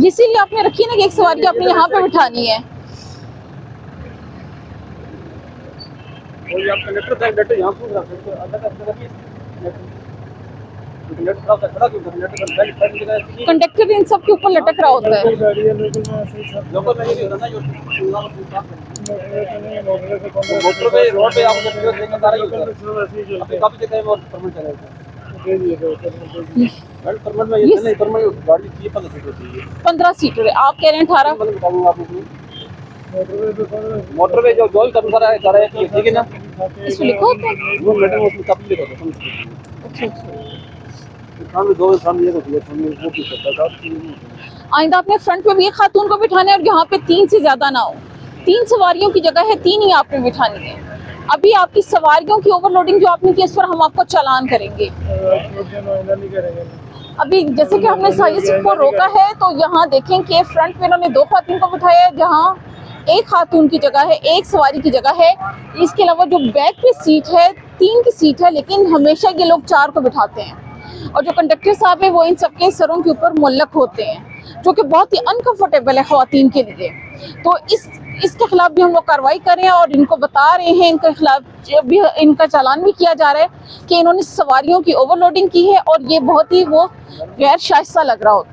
इसीलिए आपने रखी ना कि एक सवारी आपने यहाँ पे बिठानी है। और ये आप कंडक्टर था, कंडक्टर यहाँ पूछ रहा है, अंदर का कंडक्टर इन सब के ऊपर लटक रहा होता है। मोटरवे रोड पे आपको देखेंगे काफी जगह है और परमिट चलेगा। परमिट में ये नहीं, परमिट गाड़ी की 15 सीट होती है। 15 सीटर है, आप कह रहे हैं 18। मतलब बताऊंगा आपको। मोटरवे जो भी कर्मचारी है कर रहे हैं, ठीक है ना, इसमें लिखा होता है। वो मैडम उसमें काफी लिखा होता है। अच्छा अच्छा। सामने दो सामने ये होती है, सामने वो भी सकता है। आइंदा आपने फ्रंट पे भी एक खातून को बिठाना है और यहाँ पे 3 से ज्यादा ना हो। 3 सवारियों की जगह है, 3 ही आपने बिठानी है। अभी आपकी सवारियों की ओवरलोडिंग जो आपने की, इस पर हम आपको चालान करेंगे। अभी जैसे कि हमने साइज को रोका है, तो यहाँ देखें कि फ्रंट पे इन्होंने 2 खातून को बिठाया है, जहाँ एक खातून की जगह है, एक सवारी की जगह है। इसके अलावा जो बैक पे सीट है 3 की सीट है, लेकिन हमेशा ये लोग 4 को बिठाते हैं। और जो कंडक्टर साहब है वो इन सबके सरों के ऊपर मुअल्लक होते हैं, जो कि बहुत ही अनकंफर्टेबल है ख्वातीन के लिए। तो इसके खिलाफ भी हम लोग कार्रवाई कर रहे हैं और इनको बता रहे हैं, इनके खिलाफ भी इनका चालान भी किया जा रहा है कि इन्होंने सवारियों की ओवरलोडिंग की है और ये बहुत ही वो गैर शाइस्ता लग रहा होता है।